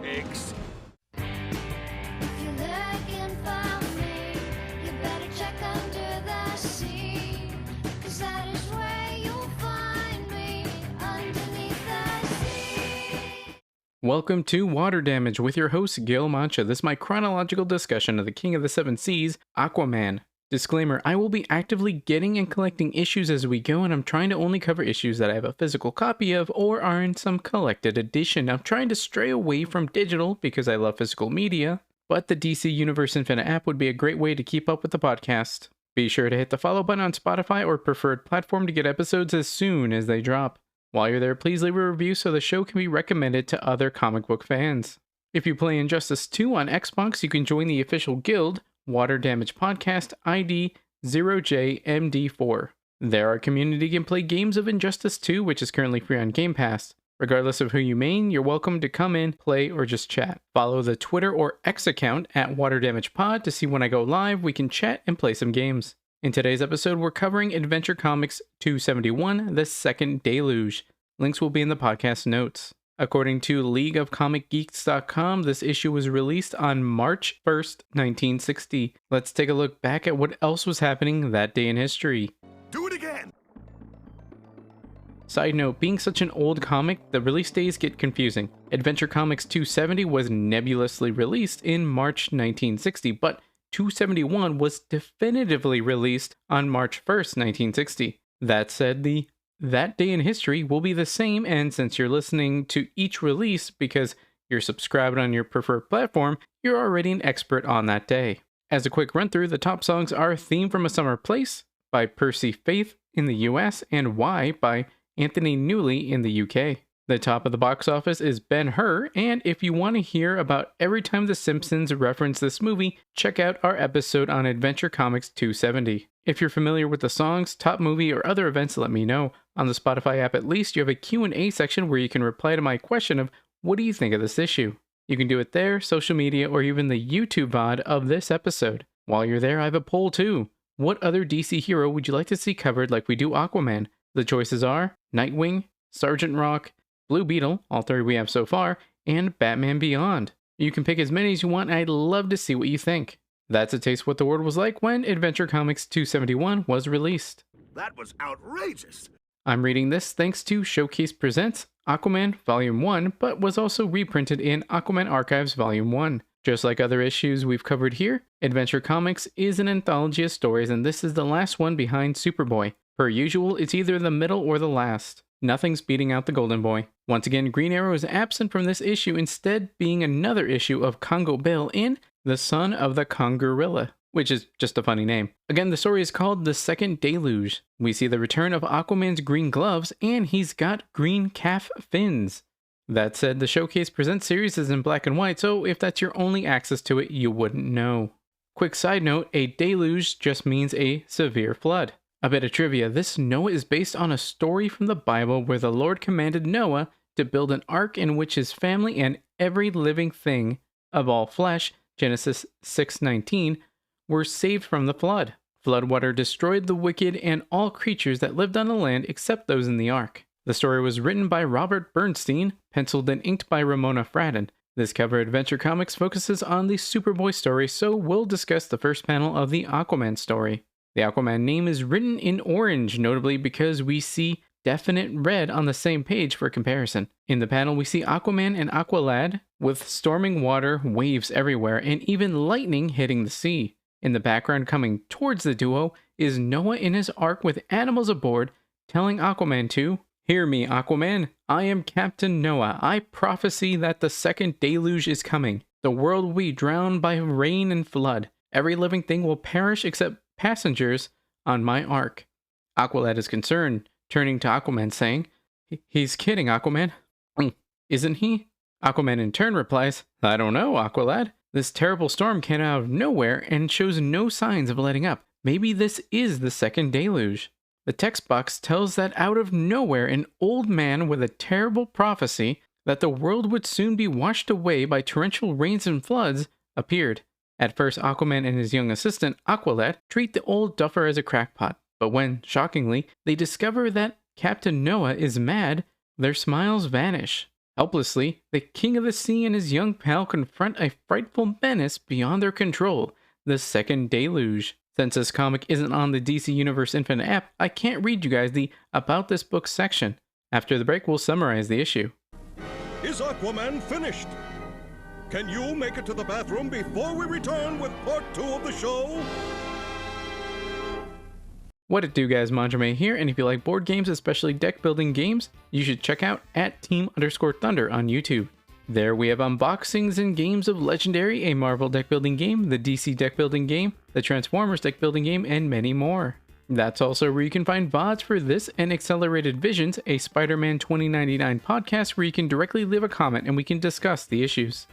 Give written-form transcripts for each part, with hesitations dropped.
pigs. If you're looking for me, you better check under the sea, 'cause that is where you'll find me, underneath the sea. Welcome to Water Damage with your host, Gil Mancha. This is my chronological discussion of the King of the Seven Seas, Aquaman. Disclaimer, I will be actively getting and collecting issues as we go, and I'm trying to only cover issues that I have a physical copy of or are in some collected edition. I'm trying to stray away from digital because I love physical media, but the DC Universe Infinite app would be a great way to keep up with the podcast. Be sure to hit the follow button on Spotify or preferred platform to get episodes as soon as they drop. While you're there, please leave a review so the show can be recommended to other comic book fans. If you play Injustice 2 on Xbox, you can join the official guild, Water Damage Podcast ID 0JMD4. There, our community can play games of Injustice 2, which is currently free on Game Pass. Regardless of who you main, you're welcome to come in, play, or just chat. Follow the Twitter or X account at Water Damage Pod to see when I go live. We can chat and play some games. In today's episode, we're covering Adventure Comics 271, The Second Deluge. Links will be in the podcast notes. According to LeagueOfComicGeeks.com, this issue was released on March 1st, 1960. Let's take a look back at what else was happening that day in history. Do it again! Side note, being such an old comic, the release days get confusing. Adventure Comics 270 was nebulously released in March 1960, but 271 was definitively released on March 1st, 1960. That said, that day in history will be the same, and since you're listening to each release because you're subscribed on your preferred platform, you're already an expert on that day. As a quick run through, the top songs are Theme from a Summer Place by Percy Faith in the US and Why by Anthony Newley in the UK. The top of the box office is Ben-Hur, and if you want to hear about every time The Simpsons reference this movie, check out our episode on Adventure Comics 270. If you're familiar with the songs, top movie, or other events, let me know. On the Spotify app at least, you have a Q&A section where you can reply to my question of, what do you think of this issue? You can do it there, social media, or even the YouTube VOD of this episode. While you're there, I have a poll too. What other DC hero would you like to see covered like we do Aquaman? The choices are Nightwing, Sergeant Rock, Blue Beetle, all three we have so far, and Batman Beyond. You can pick as many as you want, and I'd love to see what you think. That's a taste of what the world was like when Adventure Comics 271 was released. That was outrageous! I'm reading this thanks to Showcase Presents Aquaman Volume 1, but was also reprinted in Aquaman Archives Volume 1. Just like other issues we've covered here, Adventure Comics is an anthology of stories, and this is the last one behind Superboy. Per usual, it's either the middle or the last. Nothing's beating out the Golden Boy. Once again, Green Arrow is absent from this issue, instead being another issue of Congo Bill in The Son of the Congorilla, which is just a funny name. Again, the story is called The Second Deluge. We see the return of Aquaman's green gloves, and he's got green calf fins. That said, the Showcase Presents series is in black and white, so if that's your only access to it, you wouldn't know. Quick side note, a deluge just means a severe flood. A bit of trivia, this Noah is based on a story from the Bible where the Lord commanded Noah to build an ark in which his family and every living thing of all flesh, Genesis 6:19, were saved from the flood. Floodwater destroyed the wicked and all creatures that lived on the land except those in the ark. The story was written by Robert Bernstein, penciled and inked by Ramona Fradden. This cover Adventure Comics focuses on the Superboy story, so we'll discuss the first panel of the Aquaman story. The Aquaman name is written in orange, notably because we see definite red on the same page for comparison. In the panel, we see Aquaman and Aqualad with storming water, waves everywhere, and even lightning hitting the sea. In the background, coming towards the duo, is Noah in his ark with animals aboard, telling Aquaman to, "Hear me, Aquaman. I am Captain Noah. I prophesy that the second deluge is coming. The world will be drowned by rain and flood. Every living thing will perish except passengers on my ark." Aqualad is concerned, turning to Aquaman saying, "He's kidding, Aquaman." "Isn't he?" Aquaman in turn replies, "I don't know, Aqualad. This terrible storm came out of nowhere and shows no signs of letting up. Maybe this is the second deluge." The text box tells that out of nowhere, an old man with a terrible prophecy that the world would soon be washed away by torrential rains and floods appeared. At first, Aquaman and his young assistant, Aqualad, treat the old duffer as a crackpot, but when, shockingly, they discover that Captain Noah is mad, their smiles vanish. Helplessly, the King of the Sea and his young pal confront a frightful menace beyond their control, the second Deluge. Since this comic isn't on the DC Universe Infinite app, I can't read you guys the About This Book section. After the break, we'll summarize the issue. Is Aquaman finished? Can you make it to the bathroom before we return with part 2 of the show? What it do, guys? Manjame here, and if you like board games, especially deck building games, you should check out @team_thunder on YouTube. There we have unboxings and games of Legendary, a Marvel deck building game, the DC deck building game, the Transformers deck building game, and many more. That's also where you can find VODs for this and Accelerated Visions, a Spider-Man 2099 podcast where you can directly leave a comment and we can discuss the issues.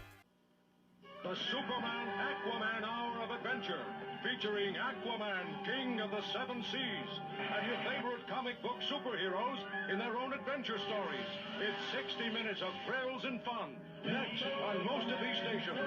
The Superman Aquaman Hour of Adventure, featuring Aquaman, King of the Seven Seas, and your favorite comic book superheroes in their own adventure stories. It's 60 minutes of thrills and fun, next on most of these stations.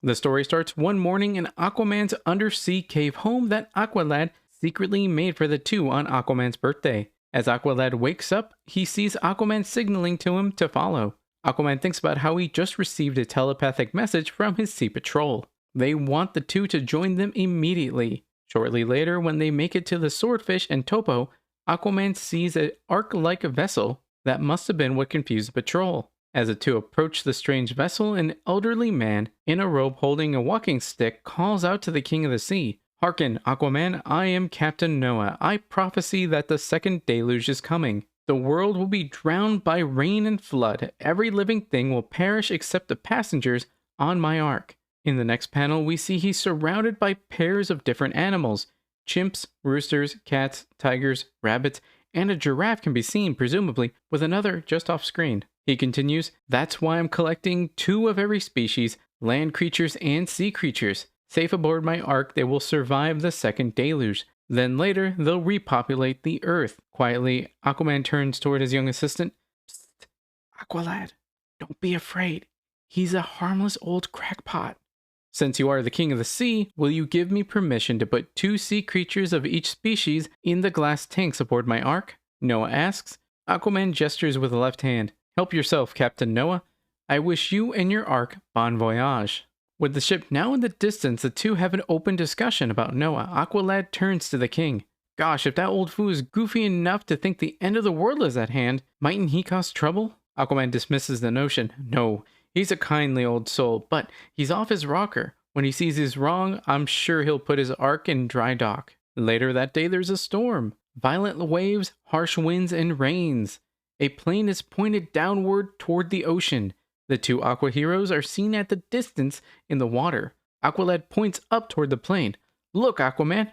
The story starts one morning in Aquaman's undersea cave home that Aqualad secretly made for the two on Aquaman's birthday. As Aqualad wakes up, he sees Aquaman signaling to him to follow. Aquaman thinks about how he just received a telepathic message from his sea patrol. They want the two to join them immediately. Shortly later, when they make it to the Swordfish and Topo, Aquaman sees an ark-like vessel that must have been what confused the patrol. As the two approach the strange vessel, an elderly man in a robe holding a walking stick calls out to the King of the Sea. "Hearken, Aquaman, I am Captain Noah. I prophesy that the second deluge is coming. The world will be drowned by rain and flood. Every living thing will perish except the passengers on my ark." In the next panel, we see he's surrounded by pairs of different animals. Chimps, roosters, cats, tigers, rabbits, and a giraffe can be seen, presumably, with another just off screen. He continues, "That's why I'm collecting 2 of every species, land creatures and sea creatures. Safe aboard my ark, they will survive the second deluge. Then later, they'll repopulate the earth." Quietly, Aquaman turns toward his young assistant. "Psst, Aqualad, don't be afraid. He's a harmless old crackpot. Since you are the King of the Sea, will you give me permission to put 2 sea creatures of each species in the glass tanks aboard my ark?" Noah asks. Aquaman gestures with a left hand. "Help yourself, Captain Noah. I wish you and your ark bon voyage." With the ship now in the distance, the two have an open discussion about Noah. Aqualad turns to the king. "Gosh, if that old fool is goofy enough to think the end of the world is at hand, mightn't he cause trouble?" Aquaman dismisses the notion. "No, he's a kindly old soul, but he's off his rocker. When he sees he's wrong, I'm sure he'll put his ark in dry dock." Later that day, there's a storm. Violent waves, harsh winds, and rains. A plane is pointed downward toward the ocean. The 2 aqua heroes are seen at the distance in the water. Aqualad points up toward the plane. "Look, Aquaman,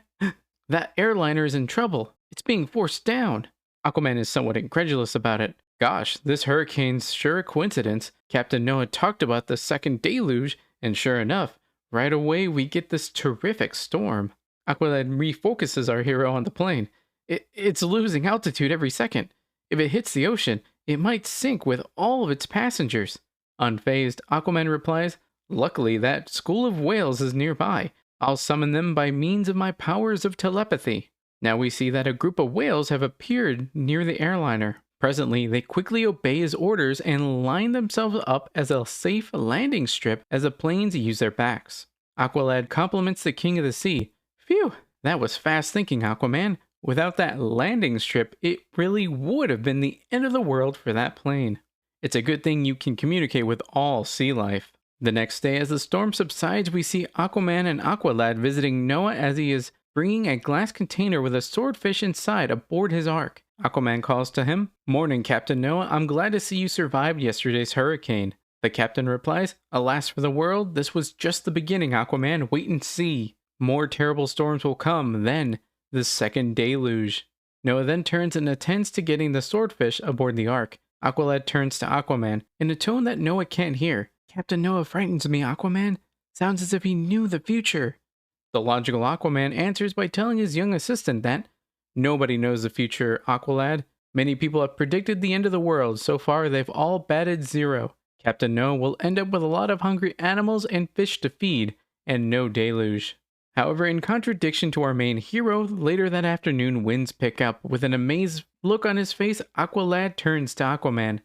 that airliner is in trouble. It's being forced down." Aquaman is somewhat incredulous about it. "Gosh, this hurricane's sure a coincidence. Captain Noah talked about the second deluge, and sure enough, right away we get this terrific storm." Aqualad refocuses our hero on the plane. It's losing altitude every second. If it hits the ocean, it might sink with all of its passengers." Unfazed, Aquaman replies, "Luckily, that school of whales is nearby. I'll summon them by means of my powers of telepathy." Now we see that a group of whales have appeared near the airliner. Presently, they quickly obey his orders and line themselves up as a safe landing strip as the planes use their backs. Aqualad compliments the King of the Sea. "Phew, that was fast thinking, Aquaman. Without that landing strip, it really would have been the end of the world for that plane. It's a good thing you can communicate with all sea life." The next day, as the storm subsides, we see Aquaman and Aqualad visiting Noah as he is bringing a glass container with a swordfish inside aboard his ark. Aquaman calls to him, "Morning, Captain Noah. I'm glad to see you survived yesterday's hurricane." The captain replies, "Alas for the world, this was just the beginning, Aquaman. Wait and see. More terrible storms will come, then the second deluge." Noah then turns and attends to getting the swordfish aboard the ark. Aqualad turns to Aquaman in a tone that Noah can't hear. "Captain Noah frightens me, Aquaman. Sounds as if he knew the future." The logical Aquaman answers by telling his young assistant that nobody knows the future, Aqualad. Many people have predicted the end of the world. So far, they've all batted 0. Captain Noah will end up with a lot of hungry animals and fish to feed, and no deluge. However, in contradiction to our main hero, later that afternoon winds pick up. With an amazed look on his face, Aqualad turns to Aquaman.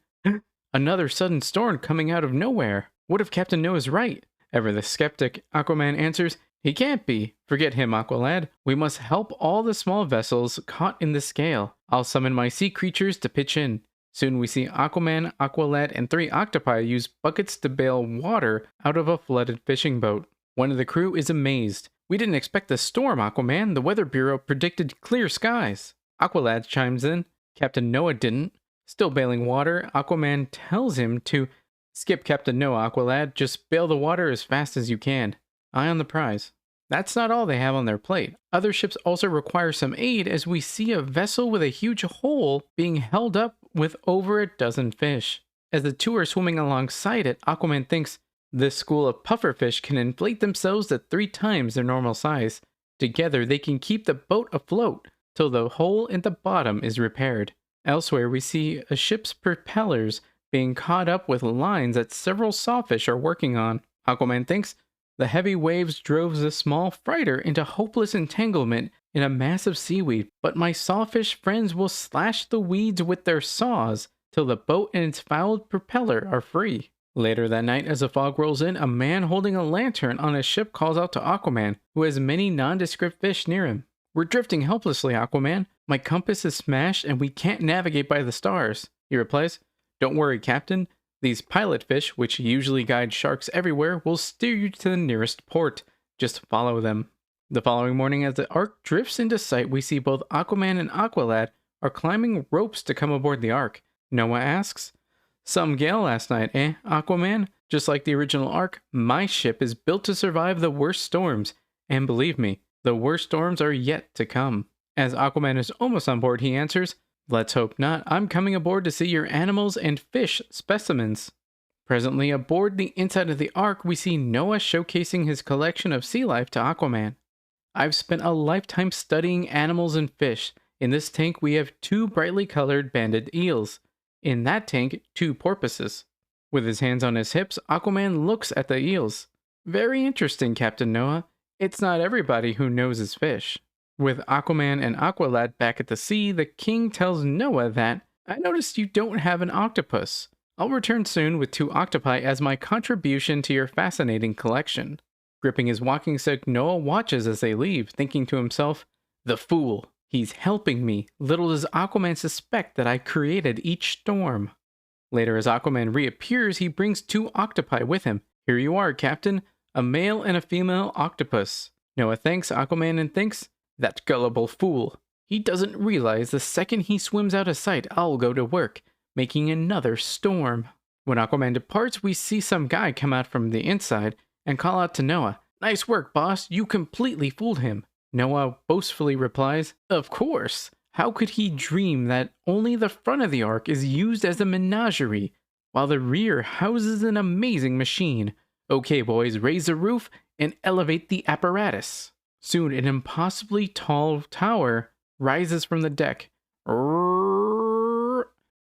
Another sudden storm coming out of nowhere. What if Captain Noah's right? Ever the skeptic, Aquaman answers, he can't be. Forget him, Aqualad. We must help all the small vessels caught in the scale. I'll summon my sea creatures to pitch in. Soon we see Aquaman, Aqualad, and 3 octopi use buckets to bail water out of a flooded fishing boat. One of the crew is amazed. We didn't expect a storm, Aquaman. The Weather Bureau predicted clear skies. Aqualad chimes in. Captain Noah didn't. Still bailing water, Aquaman tells him to skip Captain Noah, Aqualad. Just bail the water as fast as you can. Eye on the prize. That's not all they have on their plate. Other ships also require some aid as we see a vessel with a huge hole being held up with over a dozen fish. As the 2 are swimming alongside it, Aquaman thinks this school of pufferfish can inflate themselves to 3 times their normal size. Together, they can keep the boat afloat till the hole in the bottom is repaired. Elsewhere, we see a ship's propellers being caught up with lines that several sawfish are working on. Aquaman thinks the heavy waves drove the small freighter into hopeless entanglement in a mass of seaweed, but my sawfish friends will slash the weeds with their saws till the boat and its fouled propeller are free. Later that night, as the fog rolls in, a man holding a lantern on a ship calls out to Aquaman, who has many nondescript fish near him. We're drifting helplessly, Aquaman. My compass is smashed and we can't navigate by the stars. He replies, Don't worry, Captain. These pilot fish, which usually guide sharks everywhere, will steer you to the nearest port. Just follow them. The following morning, as the Ark drifts into sight, we see both Aquaman and Aqualad are climbing ropes to come aboard the Ark. Noah asks, Some gale last night, eh, Aquaman? Just like the original Ark, my ship is built to survive the worst storms. And believe me, the worst storms are yet to come. As Aquaman is almost on board, he answers, Let's hope not. I'm coming aboard to see your animals and fish specimens. Presently, aboard the inside of the Ark, we see Noah showcasing his collection of sea life to Aquaman. I've spent a lifetime studying animals and fish. In this tank, we have 2 brightly colored banded eels. In that tank, 2 porpoises. With his hands on his hips, Aquaman looks at the eels. Very interesting, Captain Noah. It's not everybody who knows his fish. With Aquaman and Aqualad back at the sea, the king tells Noah that, I noticed you don't have an octopus. I'll return soon with 2 octopi as my contribution to your fascinating collection. Gripping his walking stick, Noah watches as they leave, thinking to himself, The fool. He's helping me. Little does Aquaman suspect that I created each storm. Later, as Aquaman reappears, he brings 2 octopi with him. Here you are, Captain. A male and a female octopus. Noah thanks Aquaman and thinks, That gullible fool. He doesn't realize the second he swims out of sight, I'll go to work, making another storm. When Aquaman departs, we see some guy come out from the inside and call out to Noah, Nice work, boss. You completely fooled him. Noah boastfully replies, Of course. How could he dream that only the front of the Ark is used as a menagerie, while the rear houses an amazing machine? Okay, boys, raise the roof and elevate the apparatus. Soon, an impossibly tall tower rises from the deck.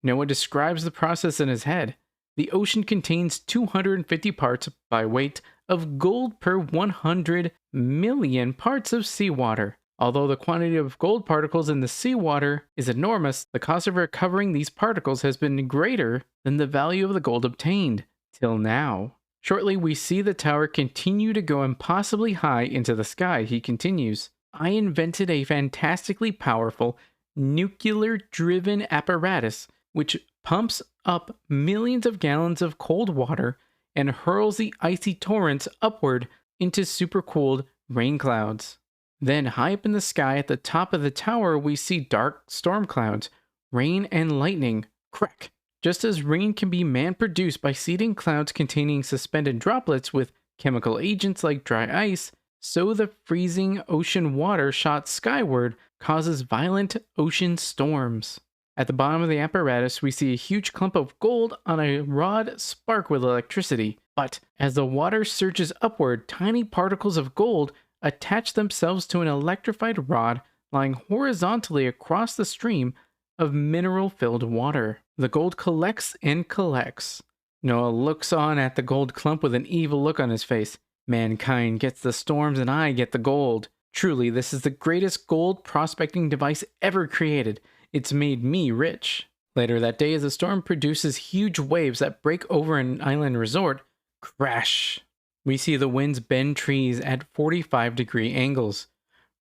Noah describes the process in his head. The ocean contains 250 parts by weight of gold per 100 million parts of seawater. Although the quantity of gold particles in the seawater is enormous, the cost of recovering these particles has been greater than the value of the gold obtained, till now. Shortly, we see the tower continue to go impossibly high into the sky. He continues, I invented a fantastically powerful, nuclear-driven apparatus which pumps up millions of gallons of cold water and hurls the icy torrents upward into supercooled rain clouds. Then, high up in the sky at the top of the tower, we see dark storm clouds, rain and lightning. Crack! Just as rain can be man-produced by seeding clouds containing suspended droplets with chemical agents like dry ice, so the freezing ocean water shot skyward causes violent ocean storms. At the bottom of the apparatus, we see a huge clump of gold on a rod spark with electricity. But as the water surges upward, tiny particles of gold attach themselves to an electrified rod lying horizontally across the stream of mineral-filled water. The gold collects and collects. Noah looks on at the gold clump with an evil look on his face. Mankind gets the storms and I get the gold. Truly, this is the greatest gold prospecting device ever created. It's made me rich. Later that day, as the storm produces huge waves that break over an island resort, crash. We see the winds bend trees at 45-degree angles.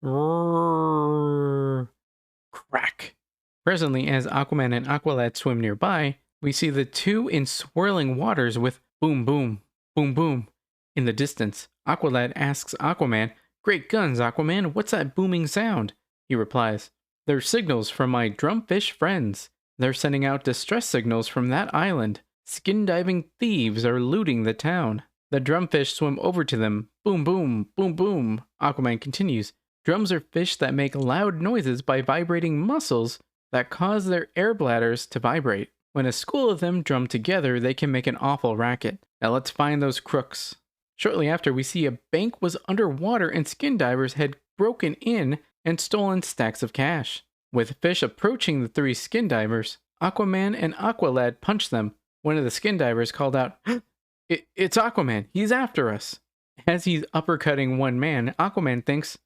Roar. Crack. Presently, as Aquaman and Aqualad swim nearby, we see the two in swirling waters with boom boom, boom boom. In the distance, Aqualad asks Aquaman, "Great guns, Aquaman, what's that booming sound?" He replies, "They're signals from my drumfish friends. They're sending out distress signals from that island. Skin-diving thieves are looting the town." The drumfish swim over to them. Boom boom, boom boom. Aquaman continues, "Drums are fish that make loud noises by vibrating muscles that cause their air bladders to vibrate. When a school of them drum together, they can make an awful racket. Now let's find those crooks." Shortly after, we see a bank was underwater and skin divers had broken in and stolen stacks of cash. With fish approaching the three skin divers, Aquaman and Aqualad punched them. One of the skin divers called out, It's Aquaman, he's after us." As he's uppercutting one man, Aquaman thinks,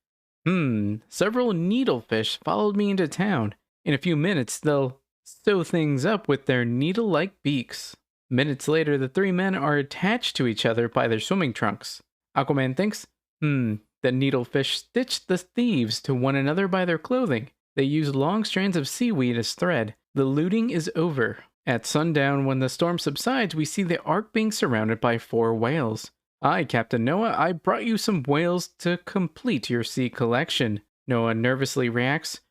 several needlefish followed me into town. In a few minutes, they'll sew things up with their needle-like beaks. Minutes later, the three men are attached to each other by their swimming trunks. Aquaman thinks, the needlefish stitched the thieves to one another by their clothing. They use long strands of seaweed as thread. The looting is over. At sundown, when the storm subsides, we see the Ark being surrounded by 4 whales. "Aye, Captain Noah, I brought you some whales to complete your sea collection." Noah nervously reacts,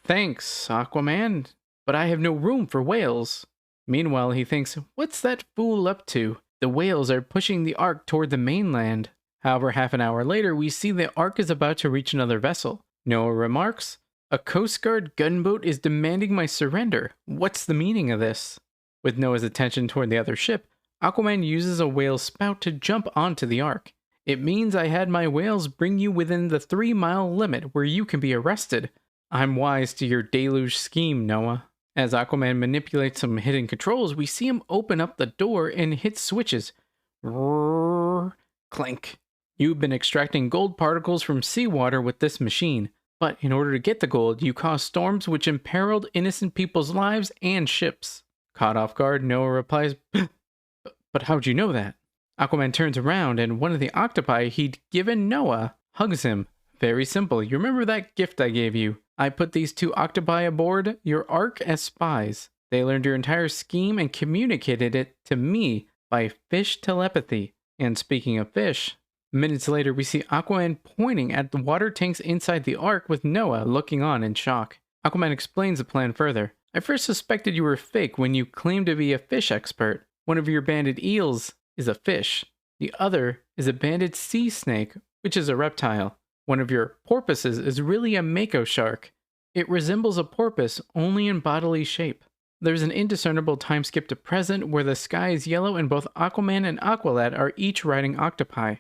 Thanks, Aquaman, but I have no room for whales." Meanwhile, he thinks, what's that fool up to? The whales are pushing the Ark toward the mainland. However, half an hour later, we see the Ark is about to reach another vessel. Noah remarks, "A Coast Guard gunboat is demanding my surrender. What's the meaning of this?" With Noah's attention toward the other ship, Aquaman uses a whale's spout to jump onto the Ark. "It means I had my whales bring you within the 3-mile limit where you can be arrested. I'm wise to your deluge scheme, Noah." As Aquaman manipulates some hidden controls, we see him open up the door and hit switches. Roar, clank. You've been extracting gold particles from seawater with this machine. But in order to get the gold, you caused storms which imperiled innocent people's lives and ships. Caught off guard, Noah replies, "But how'd you know that?" Aquaman turns around and one of the octopi he'd given Noah hugs him. "Very simple. You remember that gift I gave you? I put these 2 octopi aboard your Ark as spies. They learned your entire scheme and communicated it to me by fish telepathy." And speaking of fish, minutes later we see Aquaman pointing at the water tanks inside the Ark with Noah looking on in shock. Aquaman explains the plan further. "I first suspected you were fake when you claimed to be a fish expert. One of your banded eels is a fish. The other is a banded sea snake, which is a reptile. One of your porpoises is really a mako shark. It resembles a porpoise only in bodily shape. There's an indiscernible time skip to present where the sky is yellow and both Aquaman and Aqualad are each riding octopi.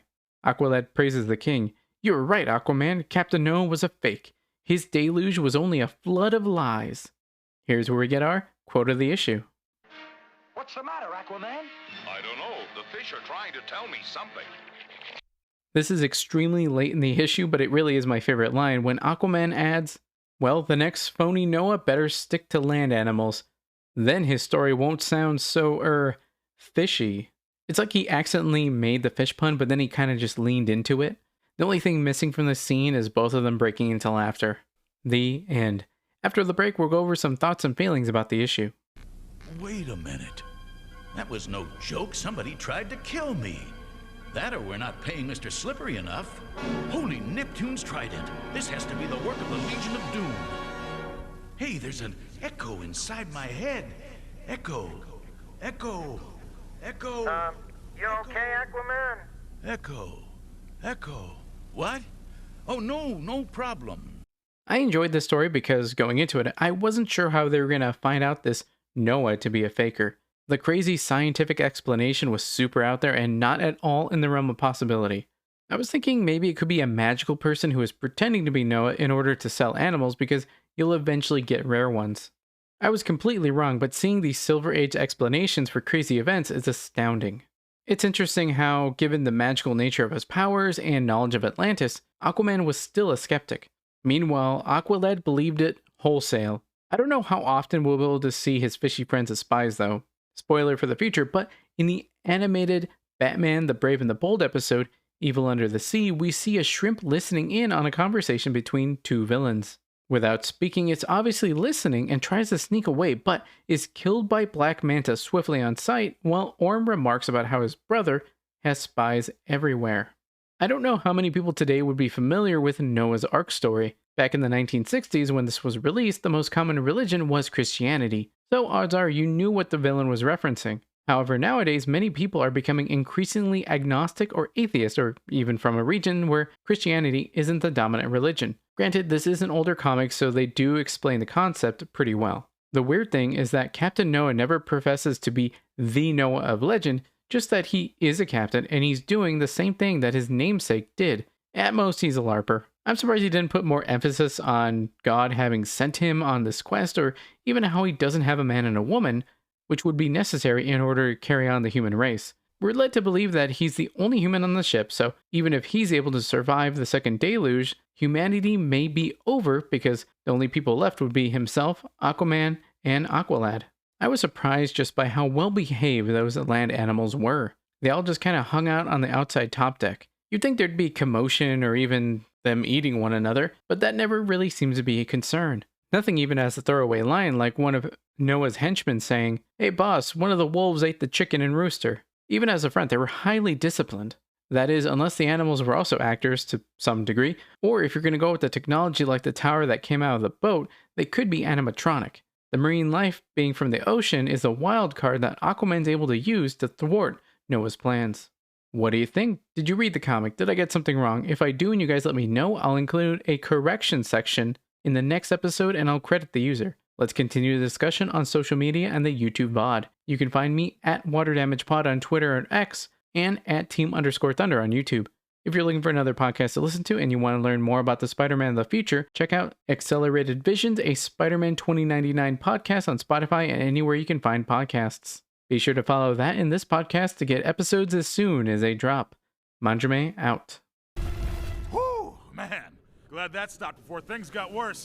Aqualad praises the king. "You were right, Aquaman. Captain Noah was a fake. His deluge was only a flood of lies." Here's where we get our quote of the issue. "What's the matter, Aquaman?" I don't know. The fish are trying to tell me something. This is extremely late in the issue, but it really is my favorite line when Aquaman adds, "Well, the next phony Noah better stick to land animals. Then his story won't sound so, fishy." It's like he accidentally made the fish pun, but then he kind of just leaned into it. The only thing missing from the scene is both of them breaking into laughter. The end. After the break, we'll go over some thoughts and feelings about the issue. Wait a minute. That was no joke. Somebody tried to kill me. That or we're not paying Mr. Slippery enough. Holy Neptune's trident. This has to be the work of the Legion of Doom. Hey, there's an echo inside my head. Echo. Echo. Echo. You okay, Aquaman? Echo. Echo. What? Oh, no problem. I enjoyed this story because going into it, I wasn't sure how they were going to find out this Noah to be a faker. The crazy scientific explanation was super out there and not at all in the realm of possibility. I was thinking maybe it could be a magical person who is pretending to be Noah in order to sell animals because you'll eventually get rare ones. I was completely wrong, but seeing these Silver Age explanations for crazy events is astounding. It's interesting how, given the magical nature of his powers and knowledge of Atlantis, Aquaman was still a skeptic. Meanwhile, Aqualad believed it wholesale. I don't know how often we'll be able to see his fishy friends as spies, though. Spoiler for the future, but in the animated Batman the Brave and the Bold episode, Evil Under the Sea, we see a shrimp listening in on a conversation between two villains. Without speaking, it's obviously listening and tries to sneak away, but is killed by Black Manta swiftly on sight, while Orm remarks about how his brother has spies everywhere. I don't know how many people today would be familiar with Noah's Ark story. Back in the 1960s, when this was released, the most common religion was Christianity, so odds are you knew what the villain was referencing. However, nowadays, many people are becoming increasingly agnostic or atheist, or even from a region where Christianity isn't the dominant religion. Granted, this is an older comic, so they do explain the concept pretty well. The weird thing is that Captain Noah never professes to be the Noah of legend, just that he is a captain and he's doing the same thing that his namesake did. At most, he's a LARPer. I'm surprised he didn't put more emphasis on God having sent him on this quest, or even how he doesn't have a man and a woman, which would be necessary in order to carry on the human race. We're led to believe that he's the only human on the ship, so even if he's able to survive the second deluge, humanity may be over because the only people left would be himself, Aquaman, and Aqualad. I was surprised just by how well behaved those land animals were. They all just kind of hung out on the outside top deck. You'd think there'd be commotion or even them eating one another, but that never really seems to be a concern. Nothing even as a throwaway line like one of Noah's henchmen saying, "Hey boss, one of the wolves ate the chicken and rooster." Even as a front, they were highly disciplined. That is, unless the animals were also actors to some degree, or if you're going to go with the technology like the tower that came out of the boat, they could be animatronic. The marine life being from the ocean is a wild card that Aquaman's able to use to thwart Noah's plans. What do you think? Did you read the comic? Did I get something wrong? If I do and you guys let me know, I'll include a correction section in the next episode and I'll credit the user. Let's continue the discussion on social media and the YouTube VOD. You can find me at WaterDamagePod on Twitter and X, and at Team_Thunder on YouTube. If you're looking for another podcast to listen to and you want to learn more about the Spider-Man of the future, check out Accelerated Visions, a Spider-Man 2099 podcast on Spotify and anywhere you can find podcasts. Be sure to follow that in this podcast to get episodes as soon as they drop. Mandrame out. Whew, man. Glad that stopped before things got worse.